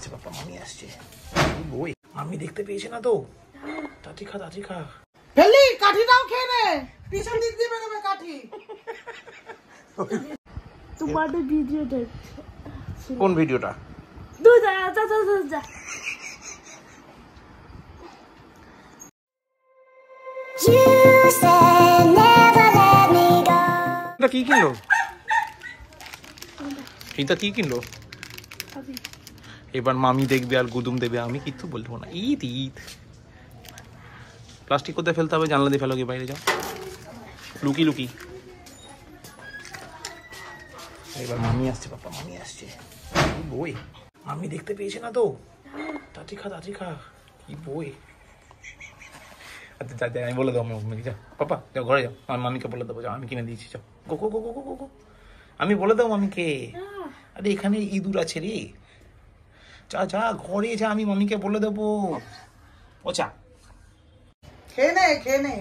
আসছে পাপা, মামি আসছে। বই মামি দেখতে পেয়েছে না তো। তাড়াতাড়ি খা, তাড়াতাড়ি খা। ফেলি কাঠিটাও খেয়ে নে, পিছন দিক দিয়ে বেরোবে কাঠি। তোমার ভিডিওটা কোন ভিডিওটা? এটা কি কিনলো? এটা কি কিনলো? এবার মামি দেখবে আর গুদুম দেবে, আমি কিছু বলবো না। ঈদ ঈদ। প্লাস্টিক কোথায় ফেলতে হবে? জানলা দিয়ে ফেলো, গিয়ে বাইরে যাও লুকি লুকি। এবার মামি আসছে পাপা, মামি আসছে। বই মামি দেখতে পেয়েছে না তো। তাড়াতাড়ি খা, তাড়াতাড়ি খা। কি বই। আচ্ছা যা, আমি বলে দেবো মামিকে। যাও পাপা, যাও ঘরে যাও, আমার মামিকে বলে দেবো। যাও, আমি কিনে দিয়েছি। যাও গো গো গো গো গো গো। আমি বলে দেবো মামিকে। আরে এখানে ইঁদুর আছে রে। যা যা ঘরে যা, আমি মামিকে বলে দেবো। ওচা খেয়ে নে, খেয়ে নে।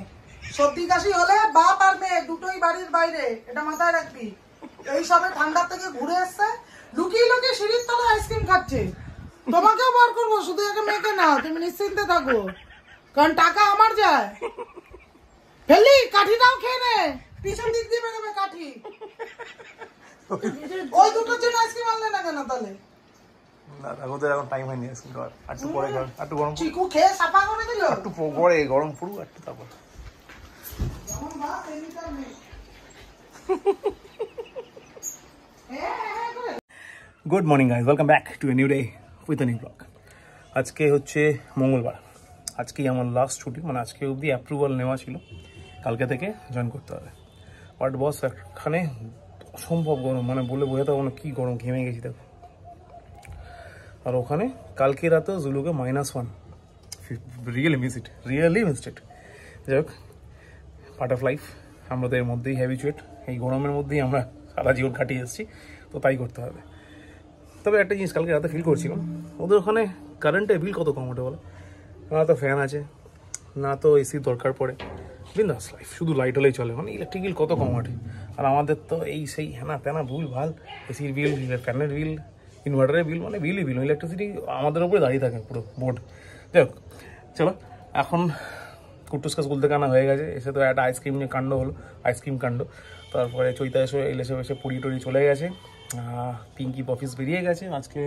সর্দি কাশি হলে বাপ আর মেয়ে দুটোই বাড়ির বাইরে, এটা মাথায় রাখবি। এই সবে ঠান্ডার থেকে ঘুরে এসছে, লুকিয়ে লুকিয়ে সিঁড়ির তলায় আইসক্রিম খাচ্ছে। তোমাকেও বার করবো, শুধু একে মেয়েকে না, তুমি নিশ্চিন্তে থাকো, কারণ টাকা আমার যায়। ফেলি কাঠিটাও খেয়ে নে, পিছন দিক দিয়ে বেরোবে কাঠি। ওই দুটোর জন্য আইসক্রিম আনলে না কেন তাহলে? না ওদের এখন টাইম হয়নি আইসক্রিম খাওয়ার। একটু পরে খাও, একটু গরম চিকু খেয়ে সাফা করে দিল। একটু পরে গরম পুরো একটু, তারপর good morning guys, welcome back to a new day with a new blog. আজকে হচ্ছে মঙ্গলবার, আজকেই আমার লাস্ট ছুটি, মানে আজকে অবধি অ্যাপ্রুভাল নেওয়া ছিল, কালকে থেকে জয়েন করতে হবে। বাট বস এখানে অসম্ভব গরম, মানে বলে বোঝাতে পারবো না কি গরম, ঘেমে গেছি দেখো। আর ওখানে কালকে রাতেও জুলুকে -1। Really missed it. যাই হোক, পার্ট অফ লাইফ, আমরা তো এর মধ্যেই হ্যাবিচুয়েট, এই গরমের মধ্যেই আমরা সারা জীবন কাটিয়ে এসেছি, তো তাই করতে হবে। তবে একটা জিনিস কালকে রাতে ফিল করছিলাম, ওদের ওখানে কারেন্টের বিল কত কম ওঠে বলো। না তো ফ্যান আছে, না তো এসির দরকার পড়ে, বিন্দাস লাইফ, শুধু লাইট হলেই চলে, মানে ইলেকট্রিক বিল কত কম ওঠে। আর আমাদের তো এই সেই হ্যানা তেনা ভুল ভাল, এসির বিল, ফ্যানের বিল, ইনভার্টারের বিল, মানে বিলই বিল, ইলেকট্রিসিটি আমাদের উপরে দাঁড়িয়ে থাকে পুরো বোর্ড। যাই হোক, চলো এখন কুটুসকা স্কুল থেকে আনা হয়ে গেছে, এসে তো একটা আইসক্রিম নিয়ে কাণ্ড হলো, আইসক্রিম কাণ্ড। তারপরে চৈতা এসে পুরি টুরি চলে গেছে, পিঙ্কি অফিস বেরিয়ে গেছে, আজকে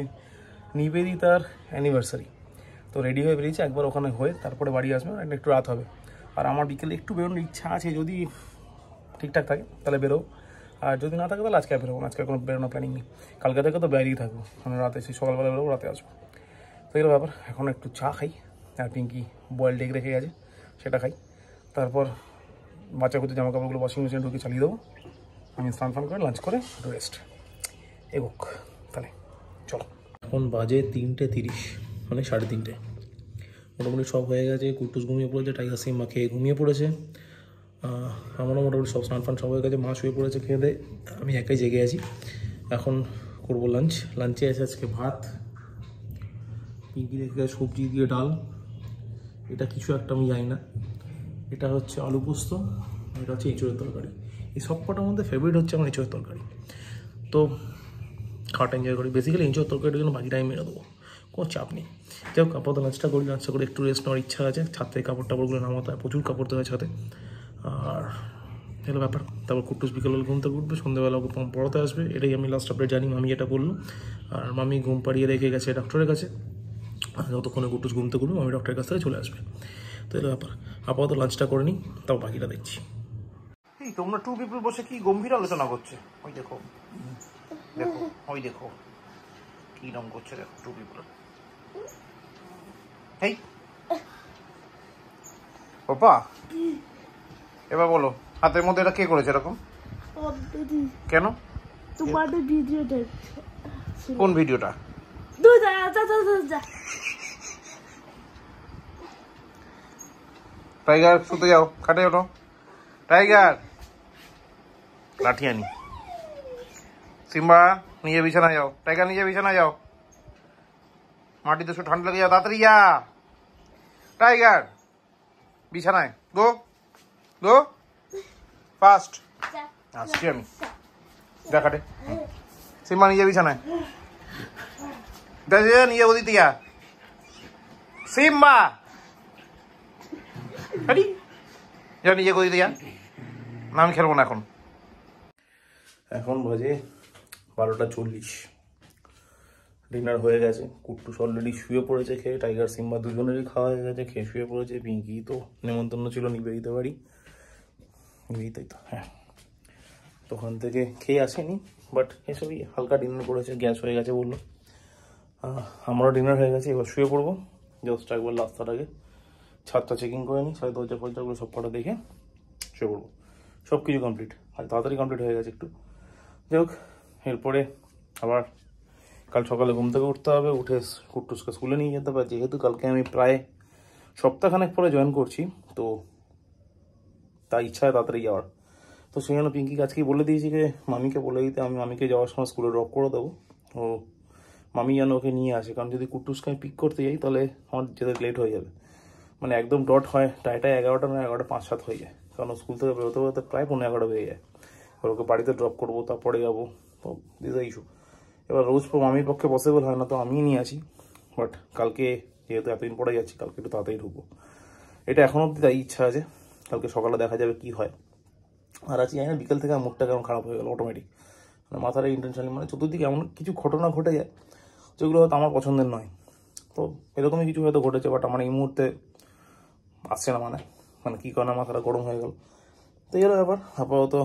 নিবেদিতার অ্যানিভার্সারি, তো রেডি হয়ে বেরিয়েছে, একবার ওখানে হয়ে তারপরে বাড়ি আসবে, একটু রাত হবে। আর আমার বিকেলে একটু বেরোনোর ইচ্ছা আছে, যদি ঠিকঠাক থাকে তাহলে বেরো, আর যদি না থাকে তাহলে আজকে বেরোবো না, আজকে কোনো বেরোনো প্ল্যানিং নেই। কালকে থেকে তো বাইরেই থাকবো, মানে রাতে এসে সকালবেলা বেরোবো, রাতে আসবো, তো এগুলো ব্যাপার। এখন একটু চা খাই, আর পিঙ্কি বয়েল এগ রেখে গেছে, সেটা খাই। তারপর বাচ্চা করতে জামা কাপড়গুলো ওয়াশিং মেশিনে ঢুকে চালিয়ে দেবো, আমি স্নান ফান করে লাঞ্চ করে একটু রেস্ট এগোক। তাহলে চলো, এখন বাজে 3:30, মানে 3:30, মোটামুটি সব হয়ে গেছে। কুটুস ঘুমিয়ে পড়েছে, টাইগার সিং মা খেয়ে ঘুমিয়ে পড়েছে, আমারও মোটামুটি সব স্নান ফান সব হয়ে গেছে, মা শুয়ে পড়েছে খেয়ে দেয়, আমি একাই জেগে আছি। এখন করবো লাঞ্চ। লাঞ্চে আছে আজকে ভাত, পিঙ্কি রেখে সবজি দিয়ে ডাল, এটা কিছু একটা আমি জানি না, এটা হচ্ছে আলু পোস্ত, এটা হচ্ছে এঁচোড়ের তরকারি। এই সব কটার মধ্যে ফেভারিট হচ্ছে আমার এঁচোড়ের তরকারি, তো খাওয়াটা এনজয় করি। বেসিক্যালি এঁচোড়ের তরকারিটার জন্য বাকি টাইম মেরে দেবো, কোনো চাপ নেই। যাই হোক, আপাতত লাঞ্চটা করি, লাঞ্চটা করে একটু রেস্ট নেওয়ার ইচ্ছা আছে, ছাদ থেকে কাপড় টাপড়গুলো নামাতে হয়, প্রচুর কাপড় দেওয়া ছাদে, আর এগুলো ব্যাপার। তারপর কুটুস বিকেলবেলা ঘুম থেকে উঠবে, সন্ধ্যেবেলা পড়াতে আসবে, এটাই আমি লাস্ট আপডেট জানি। মামি এটা বললো, আর মামি ঘুম পাড়িয়ে রেখে গেছে ডক্টরের কাছে, যতক্ষণে কুটুস ঘুমতে করবে মামি ডক্টরের কাছ থেকে চলে আসবে, তো এর ব্যাপার। আপাতত লাঞ্চটা করে নিই, তাও বাকিটা দেখছি। এই তোমরা টু পিপল বসে কি গম্ভীর আলোচনা করছে, ওই দেখো দেখো, ওই দেখো কি রকম করছে, দেখো টু পিপল। এই পাপা, এবার বলো, হাতের মধ্যে এটা কে করেছে এরকম? কেন? তোমার ভিডিওটা কোন ভিডিওটা? টাইগার শুতে যাও, খাটে ওঠো, টাইগার লাঠি আনি, সিম্বা নিয়ে বিছানায় যাও, টাইগার নিয়ে বিছানায় যাও, মাটিতে শুধু ঠান্ডা লেগে যাও, তাড়াতাড়ি যা, টাইগার বিছানায়, গো গো ফাস্ট। আসছি আমি, যা খাটে, সিম্বা নিয়ে বিছানায়, নিয়ে গদি দিয়া সিম্বা নিয়ে গদি দিয়া না, আমি খেলবো না এখন। এখন বাজে 12:40। ডিনার হয়ে গেছে, কুট্টুস অলরেডি শুয়ে পড়েছে খেয়ে, টাইগার সিম্বা দুজনেরই খাওয়া হয়ে গেছে, খেয়ে শুয়ে পড়েছে। পিঙ্কি তো নেমন্তন্ন ছিল নিবেদিতে বাড়ি, নিবেদিতাই তো, হ্যাঁ, তখন থেকে খেয়ে আসেনি, বাট এসবই হালকা ডিনার করেছে, গ্যাস হয়ে গেছে বললো। আমারও ডিনার হয়ে গেছে, এবার শুয়ে পড়বো। জাস্ট একবার রাস্তার আগে ছাদটা চেকিং করে নিই, সাড়ে দরজা ফরজাগুলো সব কটা দেখে শুয়ে পড়বো। সব কিছু কমপ্লিট, আর তাড়াতাড়ি কমপ্লিট হয়ে গেছে একটু। যাই হোক, এরপরে আবার কাল সকালে ঘুম থেকে উঠতে হবে, উঠে কুট্টুসকে স্কুলে নিয়ে যেতে হবে। যেহেতু কালকে আমি প্রায় সপ্তাহখানেক পরে জয়েন করছি, তো তার ইচ্ছা হয় তাড়াতাড়ি যাওয়ার। তো সেই জন্য পিঙ্কি আজকেই বলে দিয়েছি যে মামিকে বলে দিতে, আমি মামিকে যাওয়ার সময় স্কুলে ড্রপ করে দেবো। ও মামি যেন ওকে নিয়ে আসে, কারণ যদি কুট্টুসকে আমি পিক করতে যাই তাহলে আমার যেতে লেট হয়ে যাবে। মানে একদম ডট হয়, টাইটায় 11টা না 11:05 হয়ে যায়, কারণ স্কুল থেকে বেরোতে বেরোতে প্রায় 11:15 বেজে যায়। এবার ওকে বাড়িতে ড্রপ করবো, তারপরে যাবো, তো দিস ইস্যু। এবার রোজ মামির পক্ষে পসিবল হয় না, তো আমি নিয়ে আসি। বাট কালকে যেহেতু এতদিন পরে যাচ্ছি, কালকে একটু তাড়াতাড়ি ঢুকবো, এটা এখনও অব্দি তাই ইচ্ছা আছে। কালকে সকালে দেখা যাবে কি হয়। আর আজকে জানি না বিকেল থেকে আমার মুডটা কেমন খারাপ হয়ে গেল অটোমেটিক, মানে মাথার ইন্টেনশনালি, মানে চতুর্দিকে এমন কিছু ঘটনা ঘটে যায় যেগুলো হয়তো আমার পছন্দের নয়। তো এরকমই কিছু হয়তো ঘটেছে, বাট আমার এই মুহূর্তে আসছে না, মানে কী কারণে মাথাটা গরম হয়ে গেল। তো এই ব্যাপার। আপাতত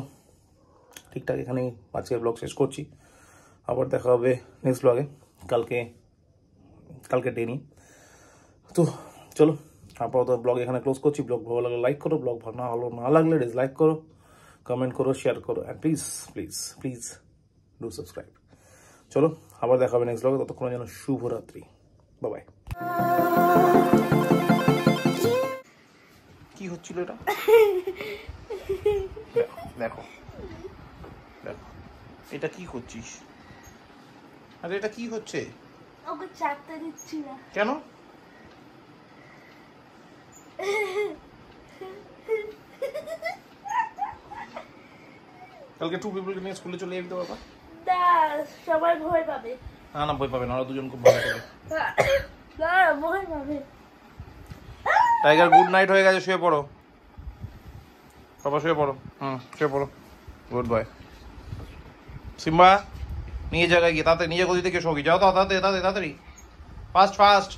ঠিকঠাক এখানেই আজকের ব্লগ শেষ করছি, আবার দেখা হবে নেক্সট ব্লগে কালকে ডে নিয়ে। তো চলো, আপাতত ব্লগ এখানে ক্লোজ করছি। ব্লগ ভালো লাগলে লাইক করো, ব্লগ ভালো না লাগলে ডিসলাইক করো, কমেন্ট করো, শেয়ার করো, and please please please do subscribe. চলো, আবার দেখা হবে নেক্সট ব্লগে। ততক্ষণের জন্য শুভরাত্রি, বাই। কি হচ্ছিল এটা? দেখো দেখো, এটা কি করছিস? আরে এটা কি হচ্ছে? ওকে চাটতে দিচ্ছি না। কেন? কালকে টু পিপলকে নিয়ে স্কুলে চলে যাবি তো বাবা? না, সবাই ভয় পাবে। না ভয় পাবে না, ওরা দুজন খুব ভালো করে। না, ভয় পাবে। টাইগার গুড নাইট হয়ে গেছে, শুয়ে পড়ো বাবা, শুয়ে পড়ো। শুয়ে পড়ো, গুড বাই। সিম্বা নিয়ে জায়গায় গিয়ে তাড়াতাড়ি নিজে গদিতে কে শোকি, যাও তো তাড়াতাড়ি ফাস্ট।